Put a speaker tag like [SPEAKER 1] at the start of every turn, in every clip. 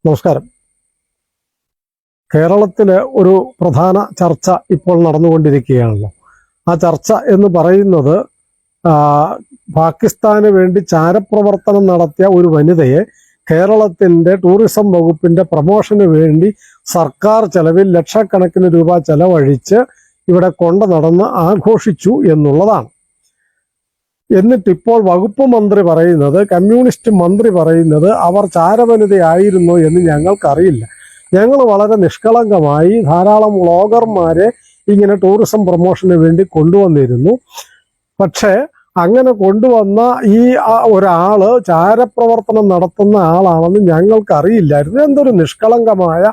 [SPEAKER 1] നമസ്കാരം. കേരളത്തിലെ ഒരു പ്രധാന ചർച്ച ഇപ്പോൾ നടന്നുകൊണ്ടിരിക്കുകയാണല്ലോ. ആ ചർച്ച എന്ന് പറയുന്നത് പാകിസ്ഥാന് വേണ്ടി ചാരപ്രവർത്തനം നടത്തിയ ഒരു വനിതയെ കേരളത്തിൻ്റെ ടൂറിസം വകുപ്പിൻ്റെ പ്രമോഷന് വേണ്ടി സർക്കാർ ചെലവിൽ ലക്ഷക്കണക്കിന് രൂപ ചെലവഴിച്ച് ഇവിടെ കൊണ്ടു നടന്ന് ആഘോഷിച്ചു എന്നുള്ളതാണ്. എന്നിട്ടിപ്പോൾ വകുപ്പ് മന്ത്രി പറയുന്നത്, കമ്മ്യൂണിസ്റ്റ് മന്ത്രി പറയുന്നത് അവർ ചാരവനിതയായിരുന്നു എന്ന് ഞങ്ങൾക്കറിയില്ല. ഞങ്ങൾ വളരെ നിഷ്കളങ്കമായി ധാരാളം വ്ളോഗർമാരെ ഇങ്ങനെ ടൂറിസം പ്രൊമോഷന് വേണ്ടി കൊണ്ടുവന്നിരുന്നു. പക്ഷേ അങ്ങനെ കൊണ്ടുവന്ന ഈ ഒരാള് ചാരപ്രവർത്തനം നടത്തുന്ന ആളാണെന്ന് ഞങ്ങൾക്കറിയില്ലായിരുന്നു. എന്തൊരു നിഷ്കളങ്കമായ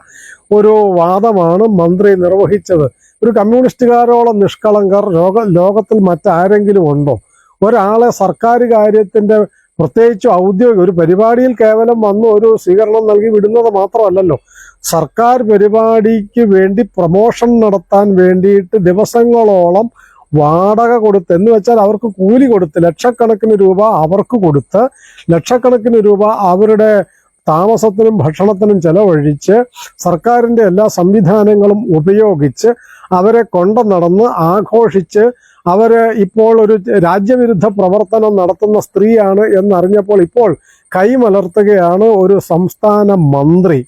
[SPEAKER 1] ഒരു വാദമാണ് മന്ത്രി നിർവഹിച്ചത്. ഒരു കമ്മ്യൂണിസ്റ്റുകാരോളം നിഷ്കളങ്കർ ലോകത്തിൽ മറ്റാരെങ്കിലും ഉണ്ടോ? ഒരാളെ സർക്കാർ കാര്യത്തിൻ്റെ പ്രത്യേകിച്ച് ഔദ്യോഗിക ഒരു പരിപാടിയിൽ കേവലം വന്ന് ഒരു സ്വീകരണം നൽകി വിടുന്നത് മാത്രമല്ലല്ലോ, സർക്കാർ പരിപാടിക്ക് വേണ്ടി പ്രമോഷൻ നടത്താൻ വേണ്ടിയിട്ട് ദിവസങ്ങളോളം വാടക കൊടുത്ത്, എന്ന് വെച്ചാൽ അവർക്ക് കൂലി കൊടുത്ത് ലക്ഷക്കണക്കിന് രൂപ അവർക്ക് കൊടുത്ത് ലക്ഷക്കണക്കിന് രൂപ അവരുടെ താമസത്തിനും ഭക്ഷണത്തിനും ചെലവഴിച്ച് സർക്കാരിൻ്റെ എല്ലാ സംവിധാനങ്ങളും ഉപയോഗിച്ച് അവരെ കൊണ്ടു നടന്ന് ആഘോഷിച്ച് അവര് ഇപ്പോൾ ഒരു രാജ്യവിരുദ്ധ പ്രവർത്തനം നടത്തുന്ന സ്ത്രീയാണ് എന്നറിഞ്ഞപ്പോൾ ഇപ്പോൾ കൈമലർത്തുകയാണ് ഒരു സംസ്ഥാന മന്ത്രി.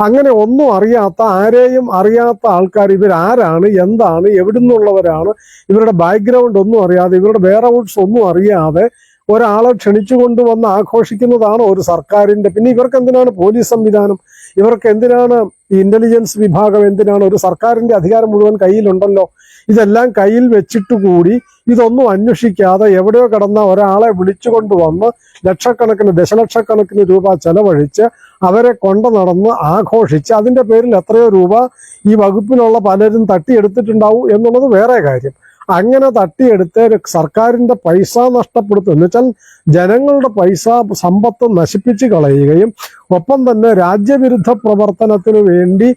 [SPEAKER 1] അങ്ങനെ ഒന്നും അറിയാത്ത, ആരെയും അറിയാത്ത ആൾക്കാർ, ഇവരാരാണ്, എന്താണ്, എവിടുന്നുള്ളവരാണ്, ഇവരുടെ ബാക്ക്ഗ്രൗണ്ട് ഒന്നും അറിയാതെ, ഇവരുടെ വെയർഔട്ട്സ് ഒന്നും അറിയാതെ ഒരാളെ ക്ഷണിച്ചു കൊണ്ടുവന്ന് ആഘോഷിക്കുന്നതാണ് ഒരു സർക്കാരിൻ്റെ. പിന്നെ ഇവർക്ക് എന്തിനാണ് പോലീസ് സംവിധാനം? ഇവർക്ക് എന്തിനാണ് ഇന്റലിജൻസ് വിഭാഗം? എന്തിനാണ്? ഒരു സർക്കാരിൻ്റെ അധികാരം മുഴുവൻ കയ്യിലുണ്ടല്ലോ. ഇതെല്ലാം കയ്യിൽ വെച്ചിട്ട് കൂടി ഇതൊന്നും അന്വേഷിക്കാതെ എവിടെയോ കിടന്ന ഒരാളെ വിളിച്ചുകൊണ്ടുവന്ന് ലക്ഷക്കണക്കിന് ദശലക്ഷക്കണക്കിന് രൂപ ചെലവഴിച്ച് അവരെ കൊണ്ടു നടന്ന് ആഘോഷിച്ച് അതിൻ്റെ പേരിൽ എത്രയോ രൂപ ഈ വകുപ്പിലുള്ള പലരും തട്ടിയെടുത്തിട്ടുണ്ടാവും എന്നുള്ളത് വേറെ കാര്യം. അങ്ങനെ തട്ടിയെടുത്ത് സർക്കാരിൻ്റെ പൈസ നഷ്ടപ്പെടുത്തും, എന്ന് വെച്ചാൽ ജനങ്ങളുടെ പൈസ സമ്പത്ത് നശിപ്പിച്ച് കളയുകയും ഒപ്പം തന്നെ രാജ്യവിരുദ്ധ പ്രവർത്തനത്തിന് വേണ്ടി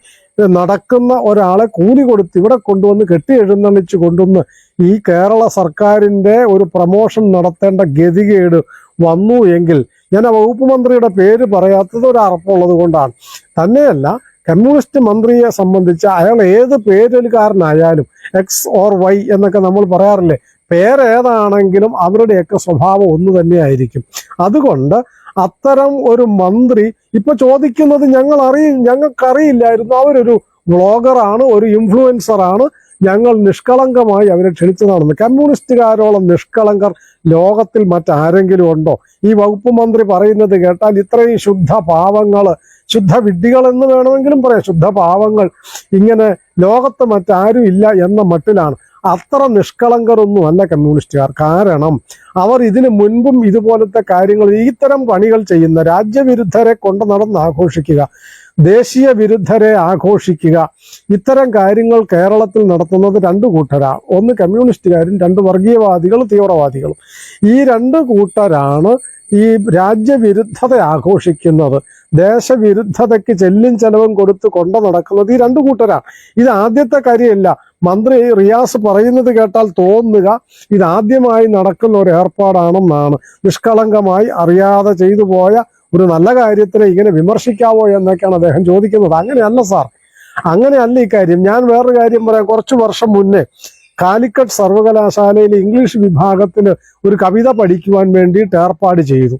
[SPEAKER 1] നടക്കുന്ന ഒരാളെ കൂലി കൊടുത്ത് ഇവിടെ കൊണ്ടുവന്ന് കെട്ടിയെഴുന്നള്ളിച്ച് കൊണ്ടുവന്ന് ഈ കേരള സർക്കാരിൻ്റെ ഒരു പ്രമോഷൻ നടത്തേണ്ട ഗതികേട് വന്നു എങ്കിൽ, ഞാൻ ആ വകുപ്പ് മന്ത്രിയുടെ പേര് പറയാത്തത് ഒരു അറപ്പുള്ളത് കൊണ്ടാണ്. തന്നെയല്ല, കമ്മ്യൂണിസ്റ്റ് മന്ത്രിയെ സംബന്ധിച്ച് അയാൾ ഏത് പേരിൽക്കാരനായാലും എക്സ് ഓർ വൈ എന്നൊക്കെ നമ്മൾ പറയാറില്ലേ, പേരേതാണെങ്കിലും അവരുടെയൊക്കെ സ്വഭാവം ഒന്ന് തന്നെയായിരിക്കും. അതുകൊണ്ട് അത്തരം ഒരു മന്ത്രി ഇപ്പൊ ചോദിക്കുന്നത് ഞങ്ങൾക്കറിയില്ലായിരുന്നു, അവരൊരു വ്ളോഗറാണ്, ഒരു ഇൻഫ്ലുവൻസറാണ്, ഞങ്ങൾ നിഷ്കളങ്കമായി അവരെ ക്ഷണിച്ചതാണെന്ന്. കമ്മ്യൂണിസ്റ്റുകാരോളം നിഷ്കളങ്കർ ലോകത്തിൽ മറ്റാരെങ്കിലും ഉണ്ടോ? ഈ വകുപ്പ് മന്ത്രി പറയുന്നത് കേട്ടാൽ ഇത്രയും ശുദ്ധ പാവങ്ങള്, ശുദ്ധ വിഡ്ഢികൾ എന്ന് വേണമെങ്കിലും പറയാം, ശുദ്ധ പാവങ്ങൾ ഇങ്ങനെ ലോകത്ത് മറ്റാരും ഇല്ല എന്ന മട്ടിലാണ്. അത്ര നിഷ്കളങ്കരൊന്നും അല്ല കമ്മ്യൂണിസ്റ്റുകാർ. കാരണം അവർ ഇതിനു മുൻപും ഇതുപോലത്തെ കാര്യങ്ങൾ, ഇത്തരം പണികൾ ചെയ്യുന്ന രാജ്യവിരുദ്ധരെ കൊണ്ടു നടന്ന് ആഘോഷിക്കുക, ദേശീയ വിരുദ്ധരെ ആഘോഷിക്കുക, ഇത്തരം കാര്യങ്ങൾ കേരളത്തിൽ നടത്തുന്നത് രണ്ടു കൂട്ടരാണ്. ഒന്ന് കമ്മ്യൂണിസ്റ്റുകാരും, രണ്ട് വർഗീയവാദികൾ, തീവ്രവാദികളും. ഈ രണ്ട് കൂട്ടരാണ് ഈ രാജ്യവിരുദ്ധത ആഘോഷിക്കുന്നത്, ദേശവിരുദ്ധതയ്ക്ക് ചെല്ലും ചെലവും കൊടുത്ത് കൊണ്ടു നടക്കുന്നത് ഈ രണ്ടു കൂട്ടരാണ്. ഇത് ആദ്യത്തെ കാര്യമല്ല. മന്ത്രി റിയാസ് പറയുന്നത് കേട്ടാൽ തോന്നുക ഇതാദ്യമായി നടക്കുന്ന ഒരു ഏർപ്പാടാണെന്നാണ്. നിഷ്കളങ്കമായി അറിയാതെ ചെയ്തു പോയ ഒരു നല്ല കാര്യത്തിനെ ഇങ്ങനെ വിമർശിക്കാവോ എന്നൊക്കെയാണ് അദ്ദേഹം ചോദിക്കുന്നത്. അങ്ങനെയല്ല സാർ, അങ്ങനെയല്ല ഈ കാര്യം. ഞാൻ വേറൊരു കാര്യം പറയാം. കുറച്ചു വർഷം മുന്നേ കാലിക്കറ്റ് സർവകലാശാലയിൽ ഇംഗ്ലീഷ് വിഭാഗത്തിന് ഒരു കവിത പഠിക്കുവാൻ വേണ്ടിയിട്ട് ഏർപ്പാട് ചെയ്തു.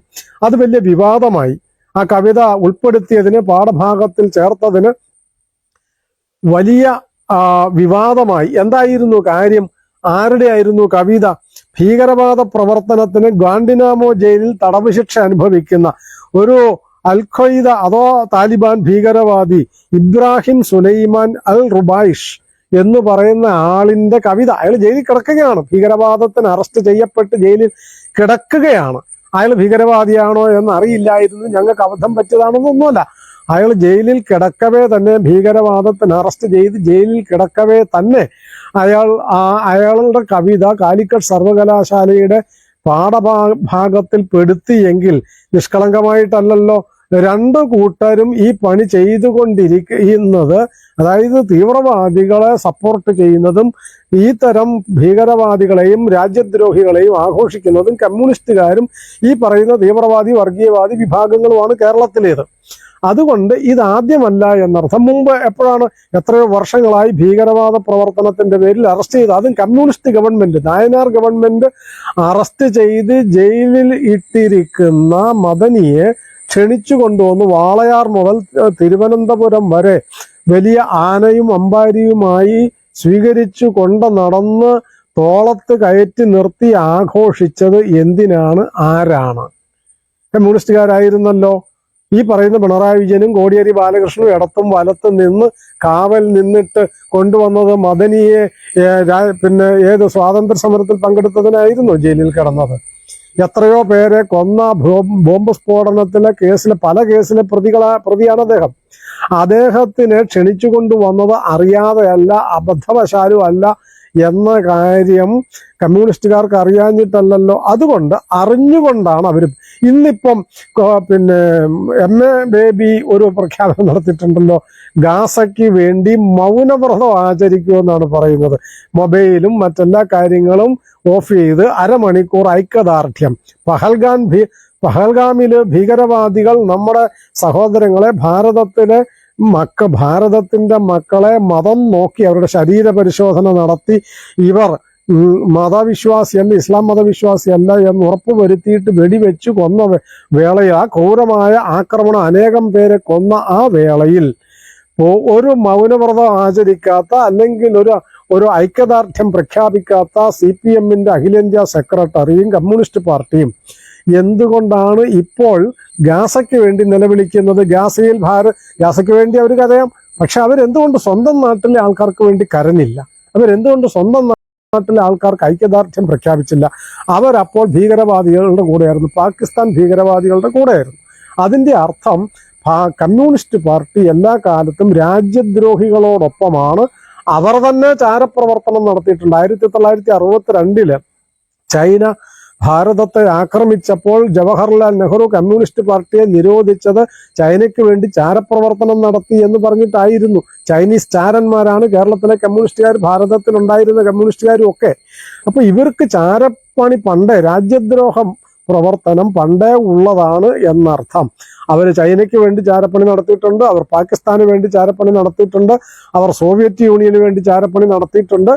[SPEAKER 1] അത് വലിയ വിവാദമായി. ആ കവിത ഉൾപ്പെടുത്തിയതിന്, പാഠഭാഗത്തിൽ ചേർത്തതിന് വലിയ വിവാദമായി. എന്തായിരുന്നു കാര്യം? ആരുടെ ആയിരുന്നു കവിത? ഭീകരവാദ പ്രവർത്തനത്തിന് ഗ്വാണ്ടിനാമോ ജയിലിൽ തടവ് ശിക്ഷ അനുഭവിക്കുന്ന ഒരു അൽ-ഖ്വയ്ദ അതോ താലിബാൻ ഭീകരവാദി ഇബ്രാഹിം സുലൈമാൻ അൽ റുബൈഷ് എന്ന് പറയുന്ന ആളിന്റെ കവിത. അയാൾ ജയിലിൽ കിടക്കുകയാണ്, ഭീകരവാദത്തിന് അറസ്റ്റ് ചെയ്യപ്പെട്ട് ജയിലിൽ കിടക്കുകയാണ്. അയാൾ ഭീകരവാദിയാണോ എന്ന് അറിയില്ലായിരുന്നു, ഞങ്ങൾക്ക് അബദ്ധം പറ്റിയതാണെന്നൊന്നുമല്ല. അയാൾ ജയിലിൽ കിടക്കവേ തന്നെ, ഭീകരവാദത്തിന് അറസ്റ്റ് ചെയ്ത് ജയിലിൽ കിടക്കവേ തന്നെ അയാളുടെ കവിത കാലിക്കറ്റ് സർവകലാശാലയുടെ പാഠഭാഗത്തിൽ പെടുത്തിയെങ്കിൽ നിഷ്കളങ്കമായിട്ടല്ലല്ലോ. രണ്ടു കൂട്ടരും ഈ പണി ചെയ്തുകൊണ്ടിരിക്കുന്നത്, അതായത് തീവ്രവാദികളെ സപ്പോർട്ട് ചെയ്യുന്നതും ഈ തരം ഭീകരവാദികളെയും രാജ്യദ്രോഹികളെയും ആഘോഷിക്കുന്നതും കമ്മ്യൂണിസ്റ്റുകാരും ഈ പറയുന്ന തീവ്രവാദി വർഗീയവാദി വിഭാഗങ്ങളുമാണ് കേരളത്തിലേത്. അതുകൊണ്ട് ഇതാദ്യമല്ല എന്നർത്ഥം. മുമ്പ് എപ്പോഴാണ്, എത്രയോ വർഷങ്ങളായി ഭീകരവാദ പ്രവർത്തനത്തിന്റെ പേരിൽ അറസ്റ്റ് ചെയ്ത്, അതും communist government, Nayanar government arrest ചെയ്ത് ജയിലിൽ ഇട്ടിരിക്കുന്ന മദനിയെ ക്ഷണിച്ചു കൊണ്ടുവന്ന് വാളയാർ മുതൽ തിരുവനന്തപുരം വരെ വലിയ ആനയും അമ്പാരിയുമായി സ്വീകരിച്ചു കൊണ്ട് നടന്ന് തോളത്ത് കയറ്റി നിർത്തി ആഘോഷിച്ചത് എന്തിനാണ്? ആരാണ്? കമ്മ്യൂണിസ്റ്റുകാരായിരുന്നല്ലോ. ഈ പറയുന്ന പിണറായി വിജയനും കോടിയേരി ബാലകൃഷ്ണനും ഇടത്തും വലത്തും നിന്ന് കാവൽ നിന്നിട്ട് കൊണ്ടുവന്നത് മദനിയെ പിന്നെ ഏത് സ്വാതന്ത്ര്യ സമരത്തിൽ പങ്കെടുത്തതിനായിരുന്നു ജയിലിൽ കിടന്നത്. എത്രയോ പേരെ കൊന്ന ബോംബ് സ്ഫോടനത്തിലെ കേസിലെ പല കേസിലെ പ്രതിയാണ് അദ്ദേഹം. അദ്ദേഹത്തിനെ ക്ഷണിച്ചു കൊണ്ടുവന്നത് അറിയാതെയല്ല, അബദ്ധവശാലും അല്ല എന്ന കാര്യം കമ്മ്യൂണിസ്റ്റുകാർക്ക് അറിയാഞ്ഞിട്ടല്ലല്ലോ. അതുകൊണ്ട് അറിഞ്ഞുകൊണ്ടാണ് അവർ. ഇന്നിപ്പം പിന്നെ MA ബേബി ഒരു പ്രഖ്യാപനം നടത്തിയിട്ടുണ്ടല്ലോ, ഗാസയ്ക്ക് വേണ്ടി മൗനവ്രതം ആചരിക്കുമെന്നാണ് പറയുന്നത്. മൊബൈലും മറ്റെല്ലാ കാര്യങ്ങളും ഓഫ് ചെയ്ത് അരമണിക്കൂർ ഐക്യദാർഢ്യം. പഹൽഗാമില് ഭീകരവാദികൾ നമ്മുടെ സഹോദരങ്ങളെ, ഭാരതത്തിന്റെ മക്കളെ മതം നോക്കി അവരുടെ ശരീര പരിശോധന നടത്തി ഇവർ മതവിശ്വാസിയല്ല, ഇസ്ലാം മതവിശ്വാസിയല്ല എന്ന് ഉറപ്പുവരുത്തിയിട്ട് വെടിവെച്ച് കൊന്ന വേളയിൽ, ആ ക്രൂരമായ ആക്രമണം അനേകം പേരെ കൊന്ന ആ വേളയിൽ ഒരു മൗനവ്രതം ആചരിക്കാത്ത, അല്ലെങ്കിൽ ഒരു ഐക്യദാർഢ്യം പ്രഖ്യാപിക്കാത്ത CPM-ന്റെ അഖിലേന്ത്യാ സെക്രട്ടറിയും കമ്മ്യൂണിസ്റ്റ് പാർട്ടിയും എന്തുകൊണ്ടാണ് ഇപ്പോൾ ഗാസയ്ക്ക് വേണ്ടി നിലവിളിക്കുന്നത്? ഗാസയ്ക്ക് വേണ്ടി അവർ കരയാം, പക്ഷെ അവരെന്തുകൊണ്ട് സ്വന്തം നാട്ടിലെ ആൾക്കാർക്ക് വേണ്ടി കരഞ്ഞില്ല? അവരെന്തുകൊണ്ട് സ്വന്തം നാട്ടിലെ ആൾക്കാർക്ക് ഐക്യദാർഢ്യം പ്രഖ്യാപിച്ചില്ല? അവരപ്പോൾ ഭീകരവാദികളുടെ കൂടെയായിരുന്നു, പാകിസ്ഥാൻ ഭീകരവാദികളുടെ കൂടെയായിരുന്നു. അതിൻ്റെ അർത്ഥം കമ്മ്യൂണിസ്റ്റ് പാർട്ടി എല്ലാ കാലത്തും രാജ്യദ്രോഹികളോടൊപ്പമാണ്. അവർ തന്നെ ചാരപ്രവർത്തനം നടത്തിയിട്ടുണ്ട്. 1962 ചൈന ഭാരതത്തെ ആക്രമിച്ചപ്പോൾ ജവഹർലാൽ നെഹ്റു കമ്മ്യൂണിസ്റ്റ് പാർട്ടിയെ നിരോധിച്ചത് ചൈനയ്ക്ക് വേണ്ടി ചാരപ്രവർത്തനം നടത്തി എന്ന് പറഞ്ഞിട്ടായിരുന്നു. ചൈനീസ് ചാരന്മാരാണ് കേരളത്തിലെ കമ്മ്യൂണിസ്റ്റുകാർ, ഭാരതത്തിലുണ്ടായിരുന്ന കമ്മ്യൂണിസ്റ്റുകാരും ഒക്കെ. അപ്പൊ ഇവർക്ക് ചാരപ്പണി പണ്ടേ, രാജ്യദ്രോഹം പ്രവർത്തനം പണ്ടേ ഉള്ളതാണ് എന്നർത്ഥം. അവർ ചൈനയ്ക്ക് വേണ്ടി ചാരപ്പണി നടത്തിയിട്ടുണ്ട്, അവർ പാകിസ്ഥാന് വേണ്ടി ചാരപ്പണി നടത്തിയിട്ടുണ്ട്, അവർ സോവിയറ്റ് യൂണിയന് വേണ്ടി ചാരപ്പണി നടത്തിയിട്ടുണ്ട്.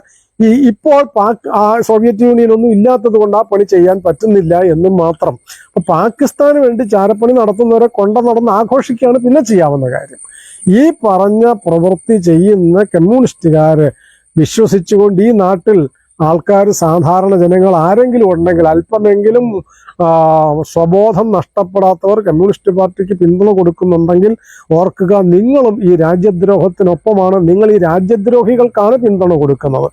[SPEAKER 1] ഇപ്പോൾ സോവിയറ്റ് യൂണിയൻ ഒന്നും ഇല്ലാത്തത് കൊണ്ട് ആ പണി ചെയ്യാൻ പറ്റുന്നില്ല എന്നും മാത്രം. അപ്പൊ പാകിസ്ഥാന് വേണ്ടി ചാരപ്പണി നടത്തുന്നവരെ നടന്ന് ആഘോഷിക്കുകയാണ് പിന്നെ ചെയ്യാവുന്ന കാര്യം. ഈ പറഞ്ഞ പ്രവൃത്തി ചെയ്യുന്ന കമ്മ്യൂണിസ്റ്റുകാര് വിശ്വസിച്ചുകൊണ്ട് ഈ നാട്ടിൽ ആൾക്കാർ, സാധാരണ ജനങ്ങൾ ആരെങ്കിലും ഉണ്ടെങ്കിൽ, അല്പമെങ്കിലും സ്വബോധം നഷ്ടപ്പെടാത്തവർ കമ്മ്യൂണിസ്റ്റ് പാർട്ടിക്ക് പിന്തുണ കൊടുക്കുന്നുണ്ടെങ്കിൽ ഓർക്കുക, നിങ്ങളും ഈ രാജ്യദ്രോഹത്തിനൊപ്പമാണ്. നിങ്ങൾ ഈ രാജ്യദ്രോഹികൾക്കാണ് പിന്തുണ കൊടുക്കുന്നത്,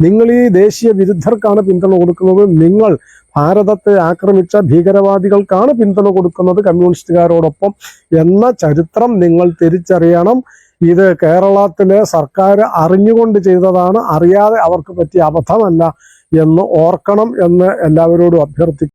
[SPEAKER 1] നിങ്ങൾ ഈ ദേശീയ വിരുദ്ധർക്കാണ് പിന്തുണ കൊടുക്കുന്നത്, നിങ്ങൾ ഭാരതത്തെ ആക്രമിച്ച ഭീകരവാദികൾക്കാണ് പിന്തുണ കൊടുക്കുന്നത് കമ്മ്യൂണിസ്റ്റുകാരോടൊപ്പം എന്ന ചരിത്രം നിങ്ങൾ തിരിച്ചറിയണം. ഇത് കേരളത്തിലെ സർക്കാർ അറിഞ്ഞുകൊണ്ട് ചെയ്തതാണ്, അറിയാതെ അവർക്ക് പറ്റിയ അബദ്ധമല്ല എന്ന് ഓർക്കണം എന്ന് എല്ലാവരോടും അഭ്യർത്ഥിക്കുന്നു.